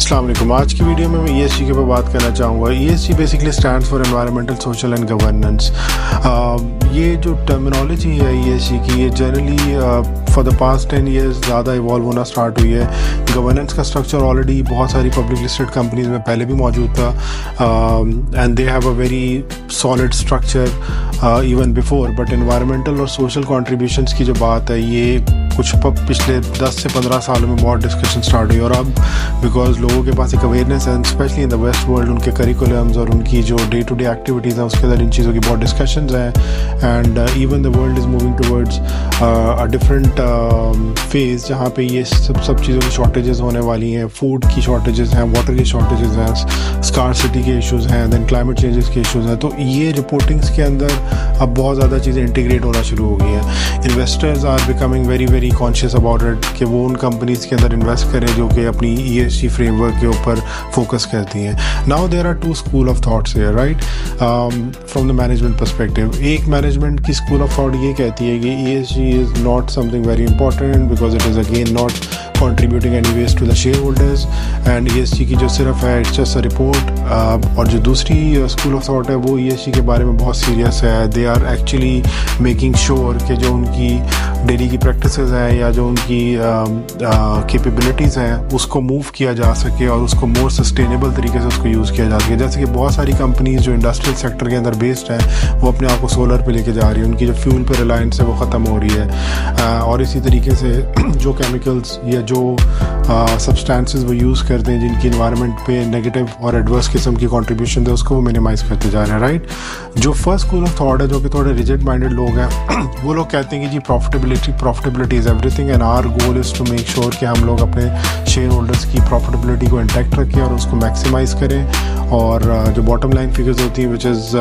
अस्सलाम वालेकुम। आज की वीडियो में मैं ESG के ऊपर बात करना चाहूँगा। ESG basically stands for environmental, social and governance. ये जो टर्मिनोलॉजी है ESG की, ये generally for the past 10 years ज़्यादा इवॉल्व होना स्टार्ट हुई है। गवर्नेंस का स्ट्रक्चर ऑलरेडी बहुत सारी पब्लिक लिस्टेड कंपनीज में पहले भी मौजूद था and they have a very solid structure even before, but environmental और सोशल कॉन्ट्रीब्यूशंस की जो बात है ये कुछ पिछले 10 से 15 सालों में बहुत डिस्कशन स्टार्ट हुई। और अब बिकॉज लोगों के पास एक अवेयरनेस है, specially in the west world, उनके करिकुलम्स और उनकी जो डे टू डे एक्टिविटीज़ हैं उसके अंदर इन चीज़ों की बहुत डिस्कशंस हैं and even the world is moving towards a different phase जहाँ पे ये सब चीज़ों की शॉर्टेजेस होने वाली हैं। फूड की शॉर्टेजेस हैं, वाटर की शॉर्टेजेस हैं, स्कार्सिटी के इशूज़ हैं, देन क्लाइमेट चेंजेस के इशूज़ हैं। तो ये रिपोर्टिंग्स के अंदर अब बहुत ज़्यादा चीज़ें इंटीग्रेट होना शुरू हो गई हैं। Investors are becoming very conscious about it कि वो उन कंपनीज़ के अंदर इन्वेस्ट करें जो कि अपनी ESG फ्रेमवर्क के ऊपर फोकस करती हैं। Now there are two school of thoughts here, right, from the management perspective. एक मैनेजमेंट की स्कूल ऑफ थॉट ये कहती है कि ESG is not something very important because it is again not contributing anyways to the shareholders and ESG की जो सिर्फ है it's just a report। और जो दूसरी स्कूल ऑफ थॉट है वो ESG के बारे में बहुत सीरियस है। They are actually making sure कि जो उनकी डेली की प्रैक्टिसेस हैं या जो उनकी कैपेबिलिटीज़ हैं उसको मूव किया जा सके और उसको मोर सस्टेनेबल तरीके से उसको यूज़ किया जा सके। जैसे कि बहुत सारी कंपनीज जो इंडस्ट्रियल सेक्टर के अंदर बेस्ड हैं वो अपने आप को सोलर पे लेके जा रही है, उनकी जो फ्यूल पे रिलायंस है वो ख़त्म हो रही है। और इसी तरीके से जो केमिकल्स या जो सब्सटेंसेस वो यूज़ करते हैं जिनकी इन्वायरमेंट पे नेगेटिव और एडवर्स किस्म की कंट्रीब्यूशन है उसको वो मिनिमाइज़ करते जा रहे हैं, राइट। जो फर्स्ट स्कूल ऑफ थॉट है जो कि थोड़े रिजिड माइंडेड लोग हैं वो लोग कहते हैं कि जी profitability is everything and our goal is to make sure कि हम लोग अपने शेयर होल्डर्स की प्रॉफिटेबिलिटी को इंटैक्ट रखें और उसको मैक्सिमाइज़ करें। और जो बॉटम लाइन फिगर्स होती हैं which is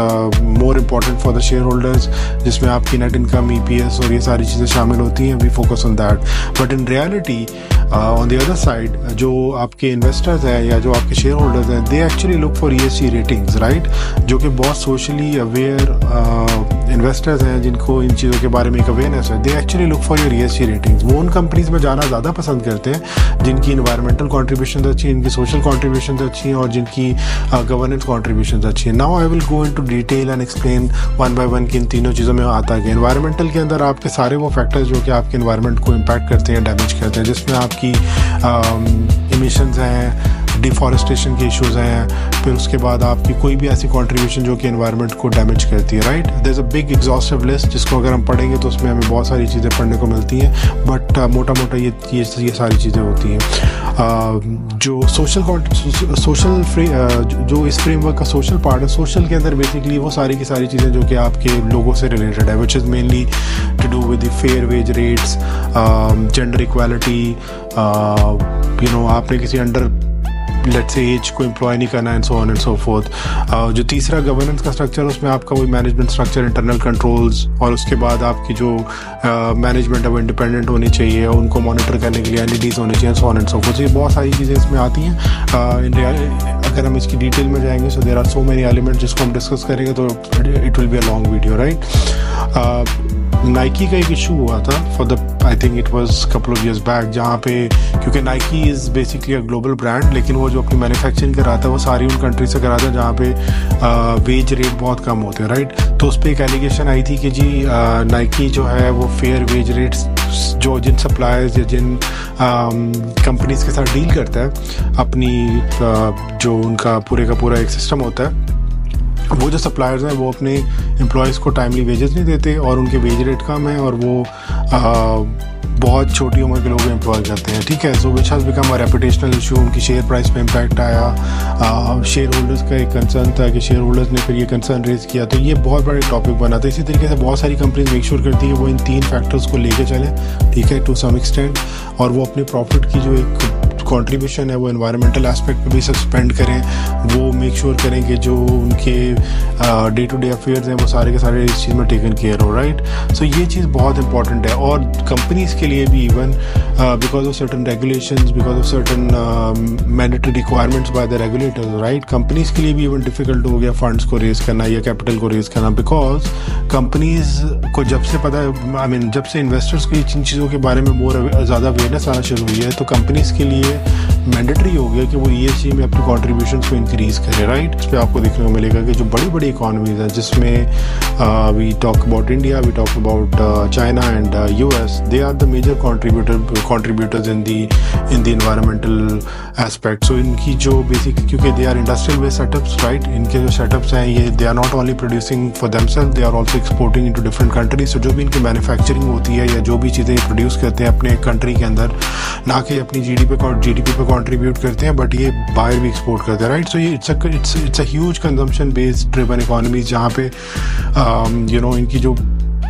more important for the share holders, जिसमें आपकी नेट इनकम, EPS और ये सारी चीज़ें शामिल होती हैं, we focus on that. But in reality on the other side जो आपके इन्वेस्टर्स हैं या जो आपके शेयर होल्डर्स हैं they actually look for ESG ratings, right, जो कि बहुत सोशली अवेयर इन्वेस्टर्स हैं जिनको इन चीज़ों के बारे में एक अवेयरनेस है। They actually look for your ESG ratings. वो उन कंपनीज में जाना ज़्यादा पसंद करते हैं जिनकी इन्वायरमेंटल कॉन्ट्रीब्यूशन अच्छी हैं, जिनकी सोशल कॉन्ट्रीब्यूशन अच्छी हैं और जिनकी गवर्नेंस कॉन्ट्रीब्यूशन अच्छी है। Now I will go into detail and explain one by one कि इन तीनों चीज़ों में आता है। एनवायरमेंटल के अंदर आपके सारे वो फैक्टर्स जो कि आपके एनवायरमेंट को इम्पैक्ट करते हैं, डैमेज करते हैं, जिसमें आपकी इमिशंस हैं, डिफॉरेस्टेशन के इश्यूज़ हैं, फिर उसके बाद आपकी कोई भी ऐसी कंट्रीब्यूशन जो कि एनवायरनमेंट को डैमेज करती है, right. There is a big exhaustive list जिसको अगर हम पढ़ेंगे तो उसमें हमें बहुत सारी चीज़ें पढ़ने को मिलती हैं, बट मोटा मोटा ये सारी चीज़ें होती हैं। जो जो इस फ्रेमवर्क का सोशल पार्ट है, सोशल के अंदर बेसिकली वो सारी की सारी चीज़ें जो कि आपके लोगों से रिलेटेड है, which is mainly to do with the fair wage rates, gender equality, आपने किसी अंडर लेट्स से एज को एम्प्लॉय नहीं करना and so on and so forth. जो तीसरा गवर्नेंस का स्ट्रक्चर उसमें आपका वही मैनेजमेंट स्ट्रक्चर, इंटरनल कंट्रोल्स, और उसके बाद आपकी जो मैनेजमेंट है वो इंडिपेंडेंट होनी चाहिए, उनको मॉनिटर करने के लिए एंटिटीज़ होनी चाहिए, सो ऑन एंड सो फोर्थ। ये बहुत सारी चीज़ें इसमें आती हैं। अगर हम इसकी डिटेल में जाएंगे so there are so many element जिसको हम डिस्कस करेंगे तो it will be a long video, right. Nike का एक इशू हुआ था for the I think it was couple of years back, जहाँ पे क्योंकि Nike is basically a global brand, लेकिन वो जो अपनी मैन्युफैक्चरिंग कराता है वो सारी उन कंट्री से कराता है जहाँ पे वेज रेट बहुत कम होते हैं, राइट। तो उस पर एक एलिगेशन आई थी कि जी नाइकी जो है वो फेयर वेज रेट्स जो जिन सप्लायर्स या जिन कंपनीज के साथ डील करता है अपनी जो उनका पूरे का पूरा एक सिस्टम होता है, वो जो सप्लायर्स हैं वो अपने एम्प्लॉयज़ को टाइमली वेजेस नहीं देते और उनके वेज रेट कम है और वो बहुत छोटी उम्र के लोग एम्प्लॉय करते हैं, ठीक है। So which has become a reputational issue. उनकी शेयर प्राइस पे इम्पैक्ट आया, शेयर होल्डर्स का एक कंसर्न था कि शेयर होल्डर्स ने फिर ये कंसर्न रेज किया, तो ये बहुत बड़ा टॉपिक बना था। इसी तरीके से बहुत सारी कंपनीज मेक श्योर करती है कि वो इन तीन फैक्टर्स को लेके चलें, ठीक है, टू सम एक्सटेंट, और वो अपनी प्रॉफिट की जो एक कंट्रीब्यूशन है वो एनवायरमेंटल एस्पेक्ट पे भी सस्पेंड करें, वो मेक श्योर करें कि जो उनके डे टू डे अफेयर्स हैं वो सारे के सारे इस चीज़ में टेकन केयर हो, राइट। सो ये चीज़ बहुत इंपॉर्टेंट है और कंपनीज़ के लिए भी even because of certain regulations, because of certain mandatory requirements by the regulators, right. Companies के लिए भी इवन डिफिकल्ट हो गया फंड्स को रेज करना या कैपिटल को रेज करना, बिकॉज कंपनीज़ को जब से पता है, जब से इन्वेस्टर्स को इन चीज़ों के बारे में ज़्यादा अवेयरनेस आना शुरू हुई है तो कंपनीज़ के लिए मैंडेटरी हो गया कि वो ESG में अपनी कॉन्ट्रीब्यूशन को इंक्रीज़ करे, राइट। इस पर आपको देखने को मिलेगा कि जो बड़ी बड़ी इकॉनमीज़ हैं जिसमें we talk about India, we talk about China and US, they are the major contributors in the environmental aspect. So इनकी जो बेसिक, क्योंकि they are industrial based setups, right, इनके जो सेटअप्स हैं ये they are not only producing for themselves, they are also exporting into different countries. तो जो भी इनकी मैन्युफैक्चरिंग होती है या जो भी चीज़ें प्रोड्यूस करते हैं अपने कंट्री के अंदर, ना कि अपनी GDP पे कंट्रीब्यूट करते हैं, बट ये बाहर भी एक्सपोर्ट करते हैं, राइट। सो ये it's a huge consumption based driven economies जहाँ पे इनकी जो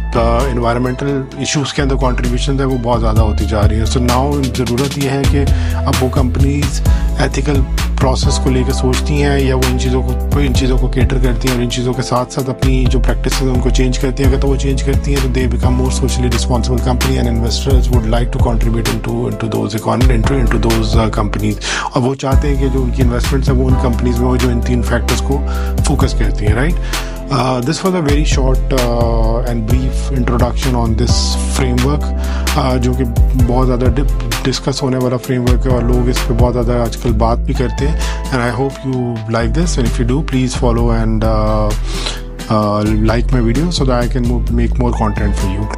इन्वायरमेंटल इश्यूज़ के अंदर कॉन्ट्रीब्यूशन है वो बहुत ज़्यादा होती जा रही है। सो नाउ ज़रूरत यह है कि अब वो कंपनीज एथिकल प्रोसेस को लेकर सोचती हैं या वो इन चीज़ों को केटर करती हैं और इन चीज़ों के साथ साथ अपनी जो प्रैक्टिस है उनको चेंज करती हैं। अगर तो वो चेंज करती हैं तो they become more socially responsible company and investors would like to contribute into those companies. और वो चाहते हैं कि जो उनकी इन्वेस्टमेंट्स हैं वो उन कंपनीज में हो जो इन 3 फैक्टर्स को फोकस करती हैं, right. This was a very short and brief introduction on this framework, जो कि बहुत ज़्यादा डिस्कस होने वाला फ्रेमवर्क है और लोग इस पर बहुत ज़्यादा आजकल बात भी करते हैं। And I hope you like this, and if you do, please follow and like my video so that I can make more content for you.